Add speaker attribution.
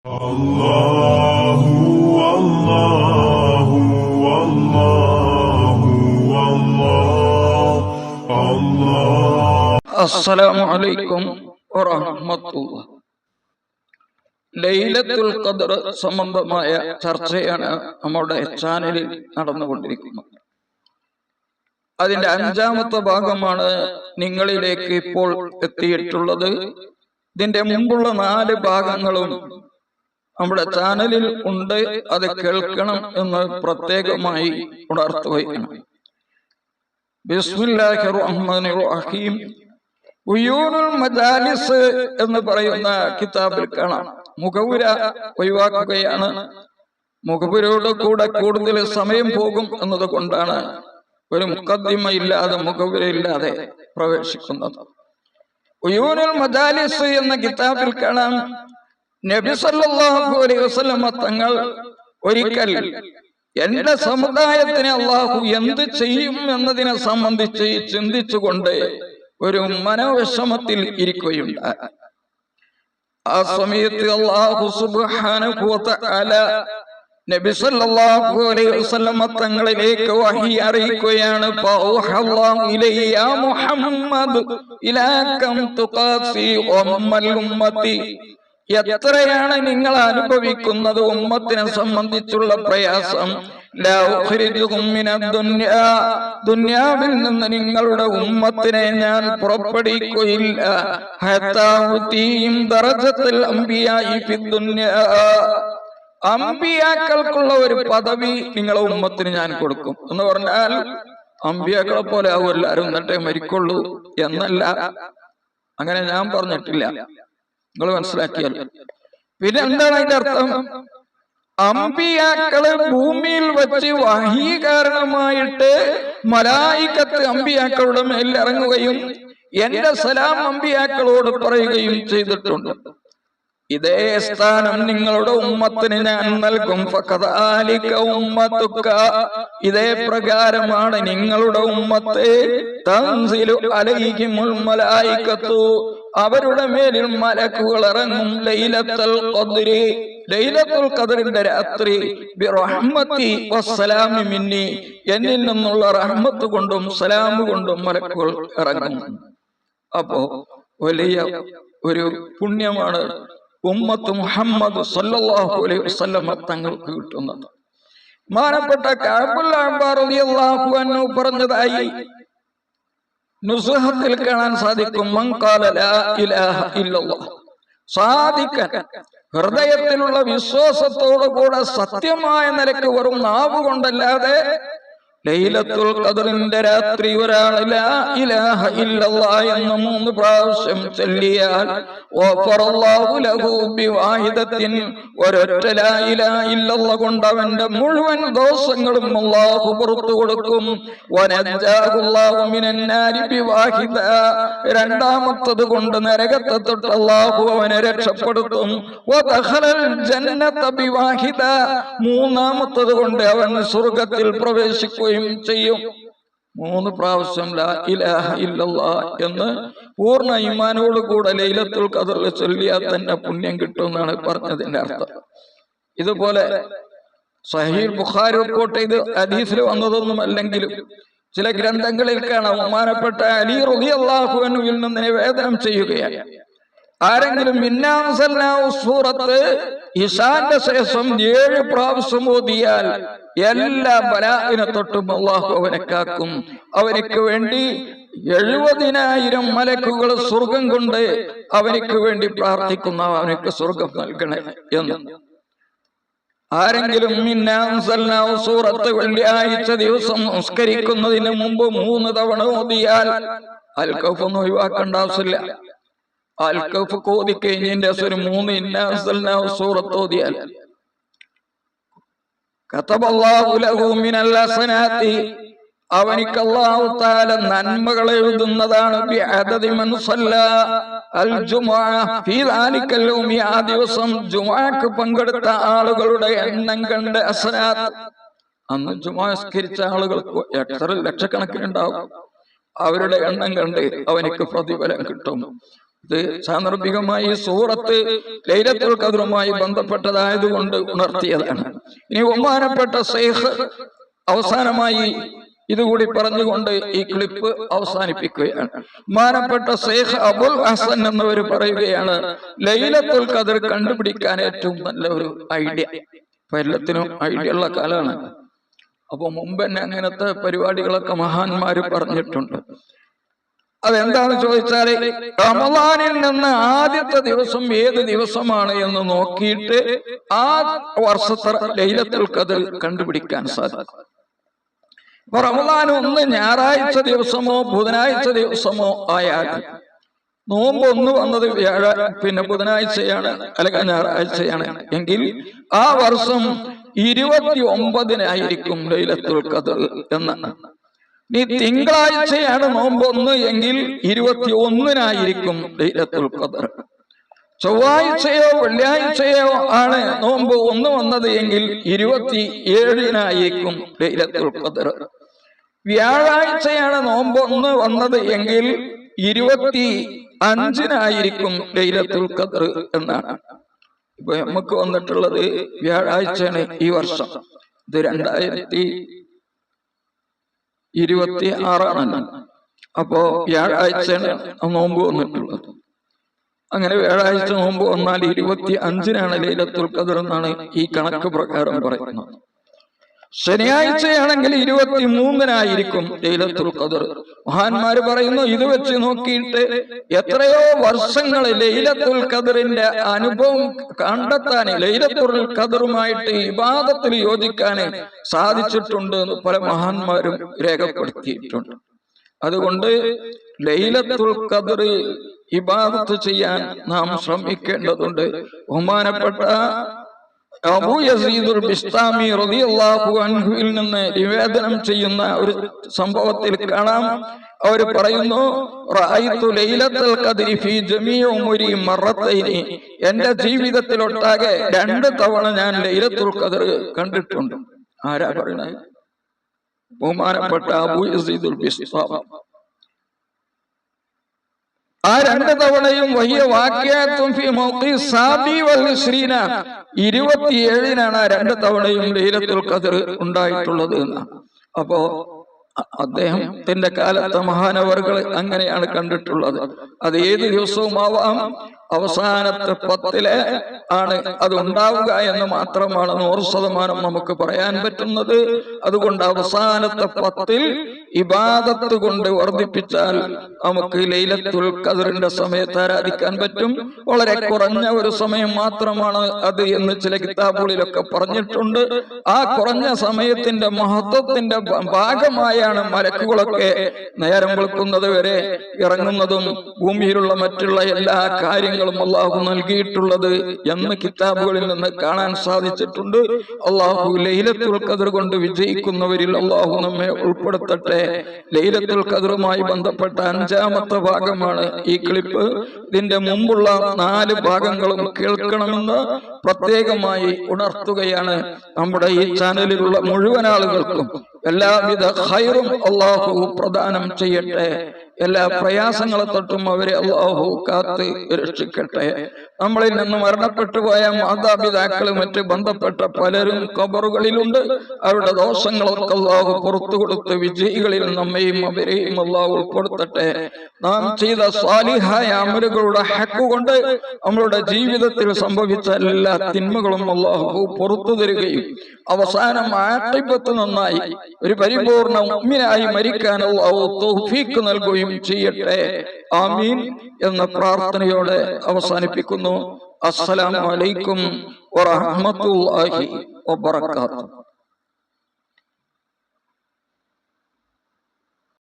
Speaker 1: അല്ലാഹു അല്ലാഹു അല്ലാഹു അല്ലാഹു.
Speaker 2: അസ്സലാമു അലൈക്കും വറഹ്മത്തുള്ളാഹി. ലൈലത്തുൽ ഖദ്ർ സംബന്ധമായ ചർച്ചയാണ് നമ്മുടെ ചാനലിൽ നടന്നുകൊണ്ടിരിക്കുന്നത്. അതിന്റെ 5-ാമത്തെ ഭാഗമാണ് നിങ്ങളിലേക്ക് ഇപ്പോൾ എത്തിയിട്ടുള്ളത്. ഇതിന്റെ മുമ്പുള്ള 4 ഭാഗങ്ങളും നമ്മുടെ ചാനലിൽ ഉണ്ട്. അത് കേൾക്കണം എന്ന് പ്രത്യേകമായി ഉണർത്തുകയാണ്. ബിസ്മില്ലാഹിർ റഹ്മാനിർ റഹീം. ഉയൂനുൽ മജാലിസ് എന്ന് പറയുന്ന കിതാബിൽ കാണാം. മുഖവുര ഒഴിവാക്കുകയാണ്. മുഖവുരയോട് കൂടെ കൂടുതൽ സമയം പോകും എന്നത് കൊണ്ടാണ് ഒരു മുഖദ്ദിമ ഇല്ലാതെ മുഖവുര ഇല്ലാതെ പ്രവേശിക്കുന്നത്. ഉയൂനുൽ മജാലിസ് എന്ന കിതാബിൽ കാണാം, നബി സല്ലല്ലാഹു അലൈഹി വസല്ലം തങ്ങൾ ഒരിക്കൽ എന്റെ സമുദായത്തിന് അള്ളാഹു എന്ത് ചെയ്യും എന്നതിനെ സംബന്ധിച്ച് ചിന്തിച്ചുകൊണ്ട് ഒരു മനോവിഷമത്തിൽ ഇരിക്കുകയുണ്ടായി. ആ സമയത്ത് അല്ലാഹു സുബ്ഹാനഹു വ തആല നബി സല്ലല്ലാഹു അലൈഹി വസല്ലം തങ്ങളിലേക്ക് വഹി അറിയിക്കുകയാണ്. ഫൗഹല്ലാഹു ഇലൈഹി യാ മുഹമ്മദ് ഇലാ കം തുഖാസി ഉമ്മൽ ഉമ്മത്തി. എത്രയാണ് നിങ്ങൾ അനുഭവിക്കുന്നത് ഉമ്മത്തിനെ സംബന്ധിച്ചുള്ള പ്രയാസം. ദുനിയാവിൽ നിന്ന് നിങ്ങളുടെ ഉമ്മത്തിനെ ഞാൻ പുറപ്പെടുവിക്കുകയില്ല. അമ്പിയാക്കൾക്കുള്ള ഒരു പദവി നിങ്ങളെ ഉമ്മത്തിന് ഞാൻ കൊടുക്കും എന്ന് പറഞ്ഞാൽ അമ്പിയാക്കളെ പോലെ ആവും എല്ലാവരും, എന്നിട്ടേ മരിക്കുള്ളൂ എന്നല്ല. അങ്ങനെ ഞാൻ പറഞ്ഞിട്ടില്ല, നിങ്ങൾ മനസ്സിലാക്കിയാൽ. പിന്നെ എന്താണ് അതിന്റെ അർത്ഥം? അമ്പിയാക്കള് ഭൂമിയിൽ വെച്ച് വഹീ കാരണമായിട്ട് മലായികത്ത് അമ്പിയാക്കളുടെ മേൽ ഇറങ്ങുകയും എന്റെ സലാം അമ്പിയാക്കളോട് പറയുകയും ചെയ്തിട്ടുണ്ട്. ഇതേ സ്ഥാനം നിങ്ങളുടെ ഉമ്മത്തിന് ഞാൻ നൽകും. ഫകദാലിക ഉമ്മതുക. ഇതേ പ്രകാരമാണ് നിങ്ങളുടെ ഉമ്മത്തെ തൻസിലു അലൈഹിമുൽ മലായികത്തു. അവരുടെ മേലിൽ മലക്കുകൾ ഇറങ്ങും. ലൈലത്തുൽ ഖദ്രി, ലൈലത്തുൽ ഖദ്റിന്റെ രാത്രി, ബിറഹ്മതി വസ്സലാമി മിന്നി, എന്നിൽ നിന്നുള്ള റഹ്മത്ത് കൊണ്ടും സലാം കൊണ്ടും മലക്കുകൾ ഇറങ്ങും. അപ്പോ വലിയ ഒരു പുണ്യമാണ് ഉമ്മത്ത് മുഹമ്മദ് സല്ലല്ലാഹു അലൈഹി വസല്ലം തങ്ങൾക്ക് കിട്ടുന്നത്. മാനപ്പെട്ട കഅബുൽ അഹ്ബാർ റളിയല്ലാഹു അൻഹു പറഞ്ഞതായി നുസ്ഹത്തിൽ കാണാൻ സാധിക്കും. മൻ ഖാല ലാ ഇലാഹ ഇല്ലല്ലാഹ് സാദിഖൻ, ഹൃദയത്തിലുള്ള വിശ്വാസത്തോടു കൂടെ സത്യമായ നിലക്ക് വെറും നാവ് കൊണ്ടല്ലാതെ ലൈലത്തുൽ ഖദ്റിന്റെ രാത്രി ഒരാൾ ലാ ഇലാഹ ഇല്ലല്ലാഹ് എന്ന് 3 പ്രാവശ്യം ചൊല്ലിയാൽ ഗഫറല്ലാഹു ലഹു ബിവാഹിദത്തിൻ, ഒരൊറ്റ ലാ ഇലാഹ ഇല്ലല്ലാഹ് കൊണ്ട് അവന്റെ മുഴുവൻ ദോഷങ്ങളും അല്ലാഹു പുറത്തു കൊടുക്കും. വനജാഹുല്ലാഹു മിനൻ നാരി ബിവാഹിദ, രണ്ടാമത്തത് കൊണ്ട് നരകത്തെ തൊട്ട് അല്ലാഹു അവനെ രക്ഷപ്പെടുത്തും. വദഖലൽ ജന്നത ബിവാഹിദ, മൂന്നാമത്തത് കൊണ്ട് അവൻ സ്വർഗ്ഗത്തിൽ പ്രവേശിക്കുകയും ചെയ്യും. 3 പ്രാവശ്യം ലാ ഇലാഹ ഇല്ലല്ലാഹ് എന്ന് പൂർണ്ണ ഈമാനോട് കൂടെ ലൈലത്തുൽ ഖദ്റിൽ ചൊല്ലിയാൽ തന്നെ പുണ്യം കിട്ടുമെന്നാണ് പറഞ്ഞതിന്റെ അർത്ഥം. ഇതുപോലെ സഹീഹ് ബുഖാരി റിപ്പോർട്ട് ചെയ്ത് ഹദീസിൽ വന്നതൊന്നും അല്ലെങ്കിലും ചില ഗ്രന്ഥങ്ങളിൽ കാണാം, ബഹുമാനപ്പെട്ട അലി റളിയല്ലാഹു അൻഹുവിൽ നിന്ന് നിവേദനം ചെയ്യുകയാണ്, ആരെങ്കിലും സൂറത്ത് ഇശാന്റെ ശേഷം 7 പ്രാവശ്യം ഓതിയാൽ എല്ലാ ബലാഇനെ തൊട്ടും അല്ലാഹു അവനെ കാക്കും. അവനിക്ക് വേണ്ടി 70,000 മലക്കുകൾ സ്വർഗം കൊണ്ട് അവനിക്ക് വേണ്ടി പ്രാർത്ഥിക്കുന്ന, അവനിക്ക് സ്വർഗം നൽകണേ എന്ന്. ആരെങ്കിലും സൂറത്ത് വെള്ളിയാഴ്ച ദിവസം നമസ്കരിക്കുന്നതിന് മുമ്പ് 3 തവണ ഓതിയാൽ, അൽ കൗഫ് ഒന്നും ഒഴിവാക്കേണ്ട ആവശ്യമില്ല. അൽ കൗഫ് ഓതിക്കഴിഞ്ഞതിന്റെ ഒരു 3 സൂറത്ത് ഓതിയാൽ കതബല്ലാഹു ലഹു മിനൽ ഹസനാതി, അവനിക്ക് അല്ലാഹു തആല നന്മകൾ എഴുതുന്നതാണ്. ബിഅദദി മൻ സല്ലാ അൽ ജുമുഅ ഫീ ദാലിക്കൽ യൗമി, ആ ദിവസം ജുമുഅക്ക് പങ്കെടുത്ത ആളുകളുടെ എണ്ണം കണ്ട് ഹസനാത്ത്, അന്ന് ജുമുഅ നിസ്കരിച്ച ആളുകൾക്ക് എത്ര ലക്ഷക്കണക്കിനുണ്ടാവും, അവരുടെ എണ്ണം കണ്ട് അവനിക്ക് പ്രതിഫലം കിട്ടും. ഇത് സാന്ദർഭികമായി സൂറത്ത് ലൈലത്തുൽ ഖദ്റുമായി ബന്ധപ്പെട്ടതായതുകൊണ്ട് ഉണർത്തിയതാണ്. ഇനി ബഹുമാനപ്പെട്ട ശൈഖ് അവസാനമായി ഇതുകൂടി പറഞ്ഞുകൊണ്ട് ഈ ക്ലിപ്പ് അവസാനിപ്പിക്കുകയാണ്. ബഹുമാനപ്പെട്ട ശൈഖ് അബുൽ ഹസൻ എന്നവർ പറയുകയാണ്, ലൈലത്തുൽ ഖദ്ർ കണ്ടുപിടിക്കാൻ ഏറ്റവും നല്ല ഒരു ഐഡിയ, ഇപ്പൊ എല്ലാത്തിനും ഐഡിയ ഉള്ള കാലമാണ്. അപ്പൊ മുമ്പ് തന്നെ അങ്ങനത്തെ പരിപാടികളൊക്കെ മഹാന്മാര് പറഞ്ഞിട്ടുണ്ട്. അതെന്താണെന്ന് ചോദിച്ചാല്, റമളാനിൽ നിന്ന് ആദ്യത്തെ ദിവസം ഏത് ദിവസമാണ് എന്ന് നോക്കിയിട്ട് ആ വർഷത്തെ ലൈലത്തുൽ ഖദ്ർ കണ്ടുപിടിക്കാൻ സാധിക്കും. അപ്പൊ റമളാൻ ഒന്ന് ഞായറാഴ്ച ദിവസമോ ബുധനാഴ്ച ദിവസമോ ആയാൽ, നോമ്പ് ഒന്ന് വന്നത് ബുധനാഴ്ചയാണ് അല്ലെങ്കിൽ ഞായറാഴ്ചയാണ് എങ്കിൽ ആ വർഷം 29-നായിരിക്കും ലൈലത്തുൽ ഖദ്ർ എന്നാണ്. ഇനി തിങ്കളാഴ്ചയാണ് നോമ്പ് ഒന്ന് എങ്കിൽ 21-നായിരിക്കും ലൈലത്തുൽ ഖദ്ർ. ചൊവ്വാഴ്ചയോ വെള്ളിയാഴ്ചയോ ആണ് നോമ്പ് ഒന്ന് വന്നത് എങ്കിൽ 27-നായിരിക്കും ലൈലത്തുൽ ഖദ്ർ. വ്യാഴാഴ്ചയാണ് നോമ്പ് ഒന്ന് വന്നത് എങ്കിൽ 25-നായിരിക്കും ലൈലത്തുൽ ഖദ്ർ എന്നാണ്. ഇപ്പൊ നമുക്ക് വന്നിട്ടുള്ളത് വ്യാഴാഴ്ചയാണ് ഈ വർഷം. ഇത് 2026 അപ്പോ വ്യാഴാഴ്ചയാണ് നോമ്പ് വന്നിട്ടുള്ളത്. അങ്ങനെ വ്യാഴാഴ്ച നോമ്പ് വന്നാൽ 25-നാണ് ലൈലത്തുൽ ഖദ്ർ എന്നാണ് ഈ കണക്ക് പ്രകാരം പറയുന്നത്. ശനിയാഴ്ചയാണെങ്കിൽ 23-നായിരിക്കും ലൈലത്തുൽ ഖദ്ർ. മഹാന്മാര് പറയുന്നു, ഇത് വെച്ച് നോക്കിയിട്ട് എത്രയോ വർഷങ്ങൾ ലൈലത്തുൽ ഖദ്റിന്റെ അനുഭവം കണ്ടെത്താൻ, ലൈലത്തുൽ ഖദ്റുമായിട്ട് ഇബാദത്തിൽ യോജിക്കാൻ സാധിച്ചിട്ടുണ്ട് എന്ന് പല മഹാന്മാരും രേഖപ്പെടുത്തിയിട്ടുണ്ട്. അതുകൊണ്ട് ലൈലത്തുൽ ഖദ്ർ ഇബാദത്ത് ചെയ്യാൻ നാം ശ്രമിക്കേണ്ടതുണ്ട്. ബഹുമാനപ്പെട്ട അബൂ യസീദുൽ ബിസ്താമി റളിയല്ലാഹു അൻഹുവിൽ നിന്ന് നിവേദനം ചെയ്യുന്ന ഒരു സംഭവത്തിൽ കാണാം, അവർ പറയുന്നു, റഅയ്തു ലൈലത്തുൽ ഖദ്രി ഫീ ജമീഇ ഉമരി മറത്തൈനി, എന്റെ ജീവിതത്തിലൊട്ടാകെ 2 തവണ ഞാൻ ലൈലത്തുൽ ഖദ്ർ കണ്ടിട്ടുണ്ട്. ആരാ പറയുന്നത്? ബഹുമാനപ്പെട്ട അബൂ യസീദുൽ ബിസ്താമി. ആ 2 തവണയും വലിയ വാക്യാത്തും 27-നാണ് ആ 2 തവണയും ലൈലത്തുൽ ഖദ്ർ ഉണ്ടായിട്ടുള്ളത് എന്നാണ്. അപ്പോ അദ്ദേഹത്തിന്റെ കാലത്തെ മഹാനവറുകൾ അങ്ങനെയാണ് കണ്ടിട്ടുള്ളത്. അത് ഏത് ദിവസവും ആവാം, അവസാനത്തെ 10 ആണ് അത് ഉണ്ടാവുക എന്ന് മാത്രമാണ് 100% നമുക്ക് പറയാൻ പറ്റുന്നത്. അതുകൊണ്ട് അവസാനത്തെ 10 ഇബാദത്ത് കൊണ്ട് വർദ്ധിപ്പിച്ചാൽ നമുക്ക് ലൈലത്തുൽ ഖദ്റിന്റെ സമയത്ത് ആരാധിക്കാൻ പറ്റും. വളരെ കുറഞ്ഞ ഒരു സമയം മാത്രമാണ് അത് എന്ന് ചില കിതാബുകളിലൊക്കെ പറഞ്ഞിട്ടുണ്ട്. ആ കുറഞ്ഞ സമയത്തിന്റെ മഹത്വത്തിന്റെ ഭാഗമായാണ് മലക്കുകളൊക്കെ നേരം വെളുക്കുന്നത് വരെ ഇറങ്ങുന്നതും ഭൂമിയിലുള്ള മറ്റുള്ള എല്ലാ കാര്യങ്ങളും അള്ളാഹു നൽകിയിട്ടുള്ളത് എന്ന് കിതാബുകളിൽ നിന്ന് കാണാൻ സാധിച്ചിട്ടുണ്ട്. അള്ളാഹു ലൈലത്തുൽ ഖദ്ർ കൊണ്ട് വിജയിക്കുന്നവരിൽ അള്ളാഹു നമ്മെ ഉൾപ്പെടുത്തട്ടെ. ലൈലത്തുൽ ഖദ്റുമായി ബന്ധപ്പെട്ട 5-ാമത്തെ ഭാഗമാണ് ഈ ക്ലിപ്പ്. ഇതിന്റെ മുമ്പുള്ള 4 ഭാഗങ്ങളും കേൾക്കണമെന്ന് പ്രത്യേകമായി ഉണർത്തുകയാണ്. നമ്മുടെ ഈ ചാനലിലുള്ള മുഴുവൻ ആളുകൾക്കും എല്ലാവിധ ഖൈറും അള്ളാഹു പ്രദാനം ചെയ്യട്ടെ. എല്ലാ പ്രയാസങ്ങളെ തൊട്ടും അവരെ അള്ളാഹു കാത്ത് രക്ഷിക്കട്ടെ. നമ്മളിൽ നിന്ന് മരണപ്പെട്ടു പോയ മാതാപിതാക്കൾ മറ്റ് ബന്ധപ്പെട്ട പലരും ഖബറുകളിലുണ്ട്. അവരുടെ ദോഷങ്ങളൊക്കെ അള്ളാഹു പുറത്തു കൊടുത്ത് വിജയികളിൽ നമ്മയും അവരെയും അള്ളാഹു ഉൾപ്പെടുത്തട്ടെ. നാം ചെയ്ത സ്വാലിഹായ അമലുകളുടെ ഹക്ക് കൊണ്ട് നമ്മളുടെ ജീവിതത്തിൽ സംഭവിച്ച എല്ലാ തിന്മകളും അള്ളാഹു പുറത്തു തരികയും അവസാനം ആഖിബത്ത് നന്നായി ഒരു പരിപൂർണ മുഅ്മിനായി മരിക്കാൻ അല്ലാഹു തൗഫീഖ് നൽകുകയും ചെയ്യട്ടെ. ആമീൻ എന്ന പ്രാർത്ഥനയോടെ അവസാനിപ്പിക്കുന്നു. അസ്സലാമു അലൈക്കും വറഹ്മത്തുള്ളാഹി വബറകാതുഹു.